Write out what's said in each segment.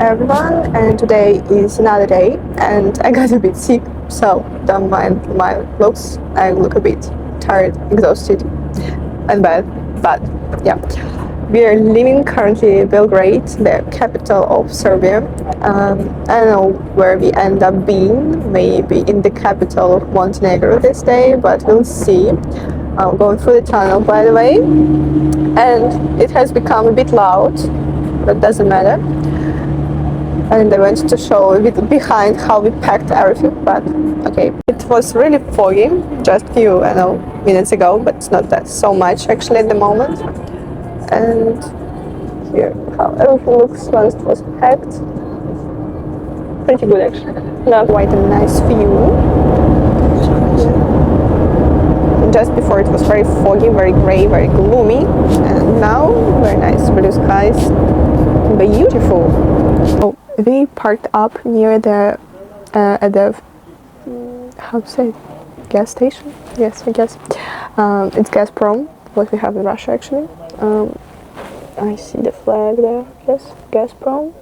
everyone, and today is another day and I got a bit sick, so don't mind my looks. I look a bit tired, exhausted and bad, but yeah. We are living currently in Belgrade, the capital of Serbia. I don't know where we end up being, maybe in the capital of Montenegro this day, but we'll see. I'm going through the tunnel, by the way, and it has become a bit loud, but doesn't matter. And I wanted to show a bit behind how we packed everything, but okay. It was really foggy just a few, minutes ago, but it's not that so much actually at the moment. And here how everything looks once it was packed. Pretty good actually. Not quite a nice view. Just before it was very foggy, very grey, very gloomy, and now very nice blue skies. Beautiful. So we parked up near the at the how to say, gas station. Yes, I guess it's Gazprom, what we have in Russia actually. I see the flag there. Yes, Gazprom.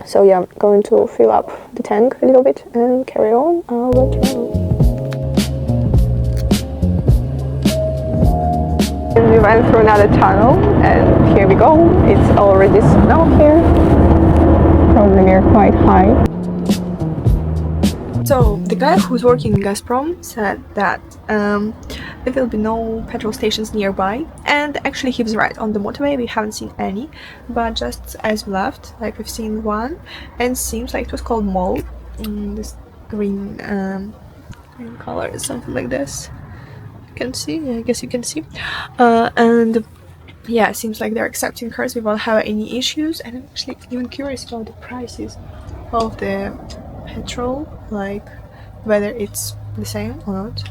So yeah, I'm going to fill up the tank a little bit and carry on our travel. We went through another tunnel and here we go. It's already snow here. Probably we're quite high. So the guy who's working in Gazprom said that there will be no petrol stations nearby, and actually he was right. On the motorway we haven't seen any, but just as we left, like we've seen one, and it seems like it was called Mall. This green color, something like this. You can see, I guess you can see, and yeah, it seems like they're accepting cars without having any issues. And I'm actually even curious about the prices of the petrol, like whether it's the same or not,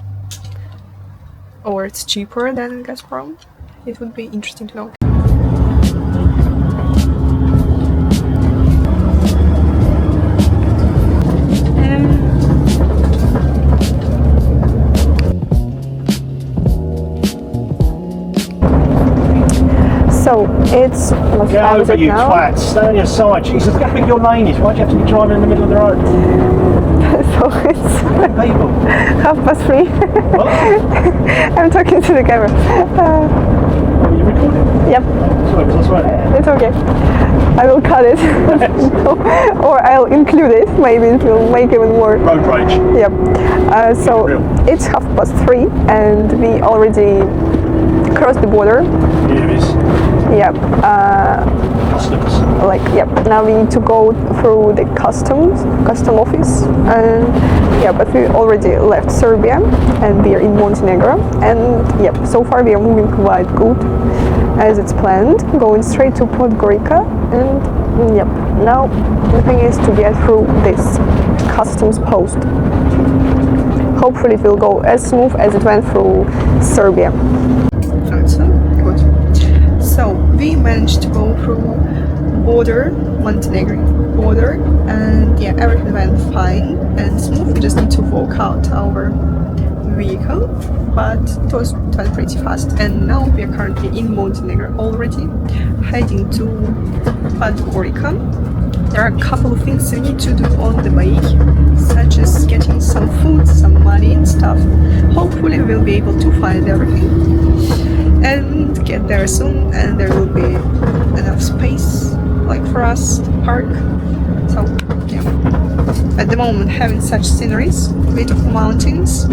or it's cheaper than Gazprom. It would be interesting to know. So it's what Get time is over, it you now? twat. Stay on your side. Jesus, look how big your lane is. Why do you have to be driving in the middle of the road? So it's People. 3:30. What? I'm talking to the camera. Are you recording? Yep, Sorry, was I swearing? it's okay. I will cut it. Or I'll include it. Maybe it will make even more. Road rage. Yep. So it's 3:30 and we already crossed the border. Here it is. Yep. Customs. Now we need to go through the custom office, and but we already left Serbia and we are in Montenegro, and so far we are moving quite good as it's planned, going straight to Podgorica, and now the thing is to get through this customs post. Hopefully it will go as smooth as it went through Serbia. Good. So we managed to go through Montenegrin border, and everything went fine and smooth. We just need to walk out our vehicle, but it went pretty fast. And now we are currently in Montenegro already, heading to Podgorica. There are a couple of things we need to do on the way, such as getting some food, some money and stuff. Hopefully we'll be able to find everything and get there soon, and there will be enough space for us to park. So at the moment having such sceneries, a bit of mountains.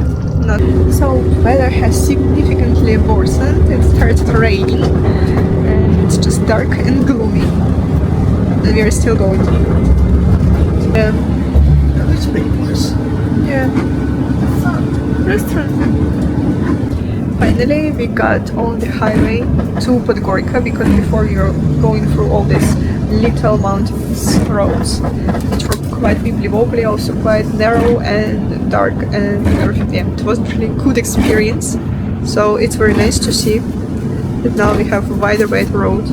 So weather has significantly worsened. It started raining and it's just dark and gloomy, and we are still going. That's a big place. Yeah. Restaurant. Finally, we got on the highway to Podgorica, because before we were going through all these little mountainous roads, which were quite wibbly-wobbly, also quite narrow and dark and everything. Yeah, it wasn't really a good experience. So it's very nice to see that now we have a wider road.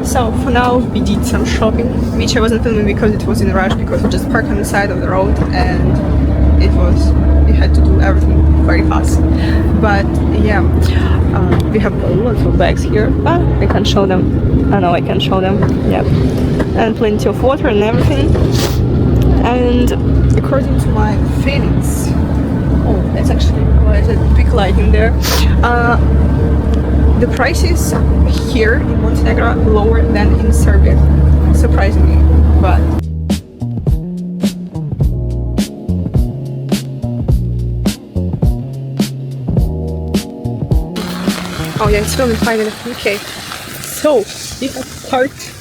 So for now we did some shopping, which I wasn't filming because it was in a rush, because we just parked on the side of the road and we had to do everything very fast. But yeah, we have lots of bags here. I can show them. I know I can show them. Yeah, and plenty of water and everything. And according to my feelings, oh, that's actually quite a big light in there. The prices here in Montenegro are lower than in Serbia, surprisingly. But oh yeah, it's filming finally. Okay, so we have parked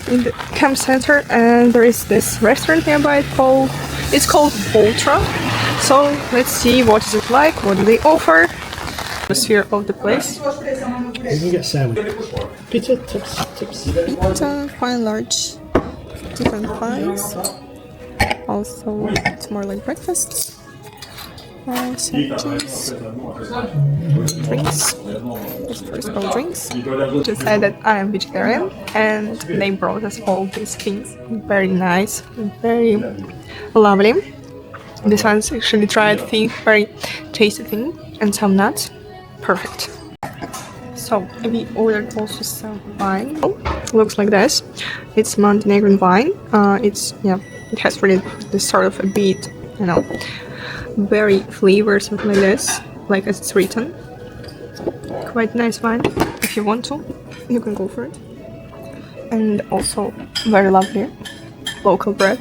in the camp center, and there is this restaurant nearby. It's called Votra. So let's see what is it like. What do they offer? Atmosphere of the place. You can get sandwich. Pizza tips. Pizza, fine, large, different pies. Also, it's more like breakfasts. Sandwiches, drinks. First of all, drinks. Just said that I am vegetarian, and they brought us all these things. Very nice, very lovely. This one's actually dried thing, very tasty thing, and some nuts. Perfect. So we ordered also some wine. Oh, looks like this. It's Montenegrin wine. It has really this sort of a bit, berry flavor, something like this, like as it's written. Quite nice wine. If you want to, you can go for it. And also very lovely local bread.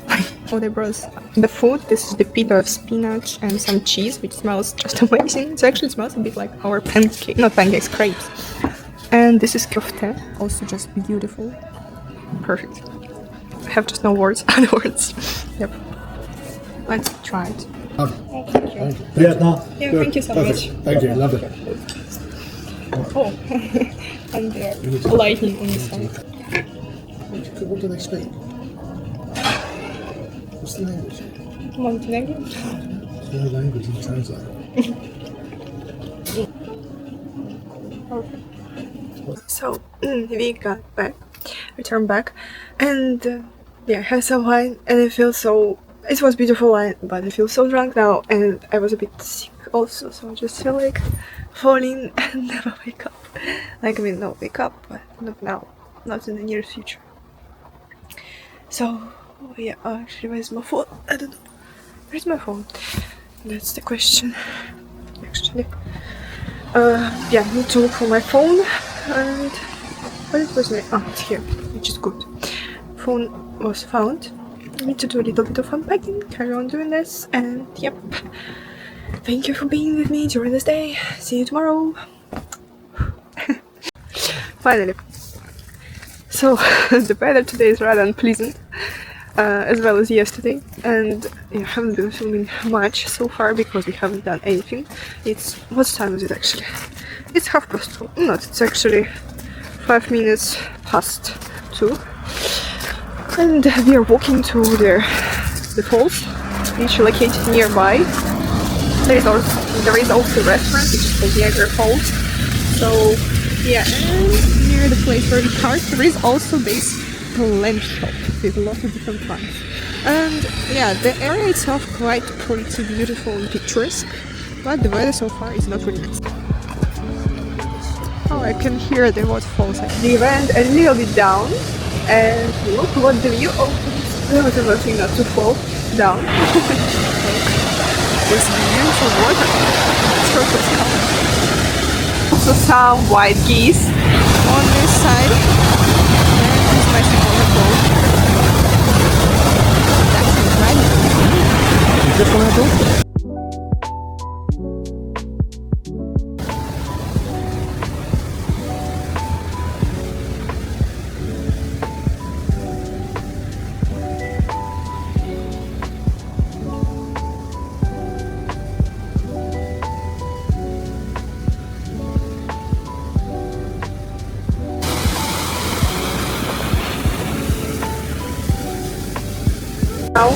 Oh, they brought us the food. This is the pita of spinach and some cheese, which smells just amazing. It actually smells a bit like our pancakes, crepes. And this is kofte, also just beautiful. Perfect. I have just no words, other words. Yep. Let's try it. Oh, thank you. Yeah, no. Yeah, good. thank you so Perfect. much. Thank you, lovely. Oh, and there, lightning on the side. What do they speak? What's the language? Montenegro. There's no language in translate. So we got back, returned back, and I had some wine, and I feel so. It was beautiful wine, but I feel so drunk now, and I was a bit sick also, so I just feel like falling and never wake up. Not wake up, but not now, not in the near future. So yeah, actually, where's my phone? I don't know. Where's my phone? That's the question. Actually, I need to look for my phone. And where was my? Oh, it's here, which is good. Phone was found. I need to do a little bit of unpacking. Carry on doing this, and yep. Thank you for being with me during this day. See you tomorrow. Finally. So the weather today is rather unpleasant, as well as yesterday, and I haven't been filming much so far because we haven't done anything. What time is it actually? It's 2:30. Not, it's actually 5 minutes past 2. And we are walking to the falls, which are located nearby. There is also a restaurant which is called Niagara Falls. So yeah, and near the place where we parked, there is also this plant shop with lots of different plants. And yeah, the area itself quite pretty beautiful and picturesque, but the weather so far is not really nice. Oh, I can hear the waterfalls. We went a little bit down, and look what the view opens. There was everything not to fall down. This beautiful water. Turquoise color. Also some white geese on this side. And this massive waterfall. That's incredible. Is this one I do? Now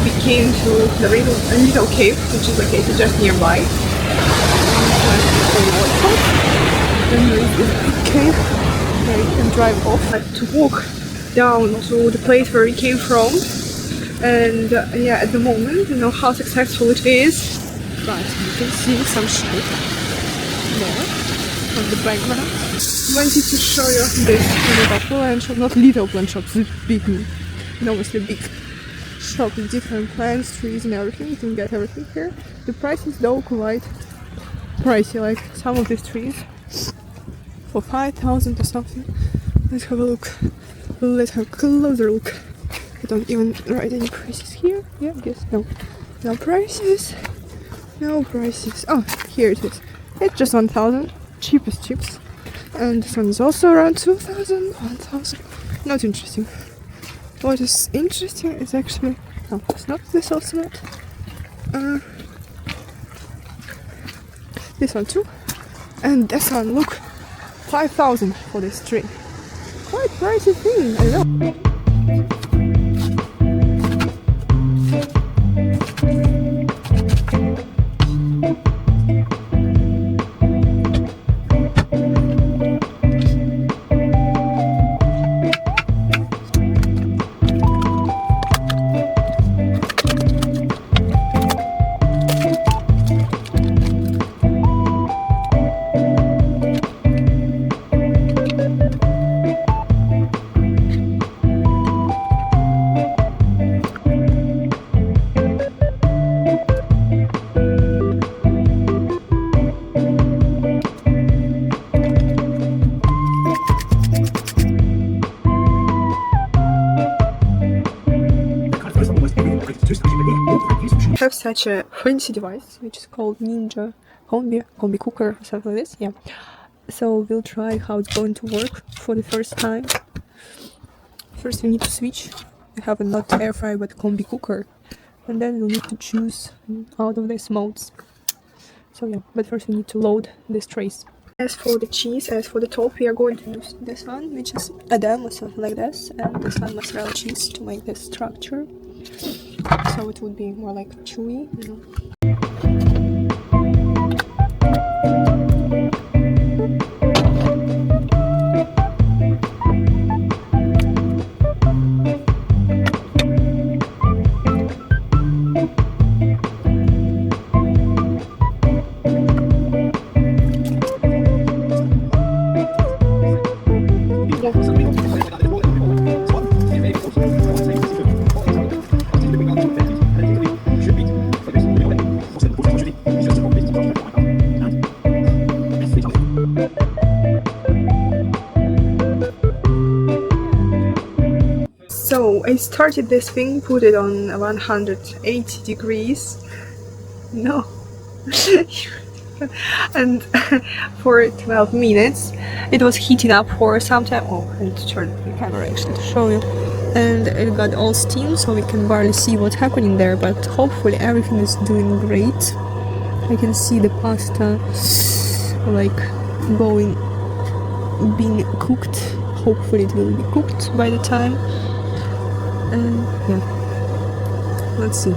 we came to the little cave, which is located just nearby. Then there is this big cave where you can drive off, to walk down to the place where we came from. And at the moment, I don't know how successful it is, but you can see some shape there on the background. Wanted to show you this little plant shop, not little plant shop, it's big, enormously big shop with different plants, trees and everything. You can get everything here. The price is though quite pricey, like some of these trees for 5,000 or something. Let's have a look. Let's have a closer look. I don't even write any prices here. Yeah, I guess no. No prices. No prices. Oh, here it is. It's just 1,000. Cheapest chips. And this one is also around 2,000, 1,000. Not interesting. What is interesting is actually... No, it's not. This also not. This one too. And this one, look. 5,000 for this tree. Quite pricey thing, I know. I have such a fancy device which is called Ninja combi cooker or something like this. Yeah, so we'll try how it's going to work for the first time. First we need to switch. We have a not air fryer but combi cooker, and then we'll need to choose out of these modes. So yeah, but first we need to load this trays. As for the cheese, as for the top, we are going to use this one, which is Edam or something like this, and this one mozzarella cheese to make this structure. So it would be more like chewy, you know. So I started this thing, put it on 180 degrees. No. And for 12 minutes it was heating up for some time. Oh, I need to turn the camera actually to show you. And it got all steam, so we can barely see what's happening there, but hopefully everything is doing great. I can see the pasta like being cooked. Hopefully it will be cooked by the time. Yeah, let's see.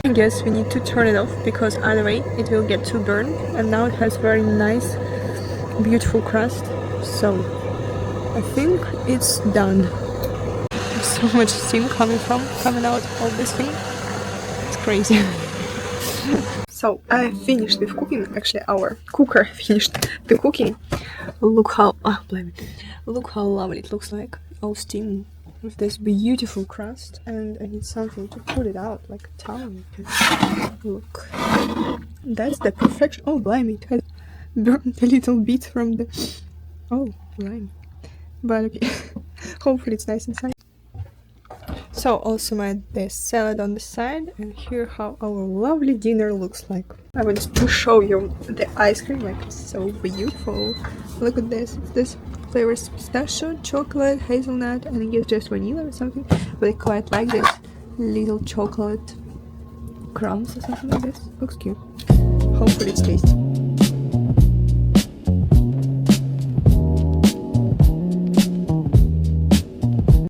I guess we need to turn it off because otherwise it will get too burned. And now it has very nice, beautiful crust. So I think it's done. There's so much steam coming out of this thing. It's crazy. So I finished with cooking. Actually, our cooker finished the cooking. Look how look how lovely it looks like. All steam with this beautiful crust, and I need something to put it out, like a towel. Look, that's the perfection. Oh, blimey, it has burned a little bit from the. Oh, blimey. But okay, hopefully it's nice inside. So also made this salad on the side, and here how our lovely dinner looks like. I wanted to show you the ice cream, like it's so beautiful. Look at this. It's this flavors: pistachio, chocolate, hazelnut, and I guess just vanilla or something. But I quite like this little chocolate crumbs or something like this. Looks cute. Hopefully it's tasty.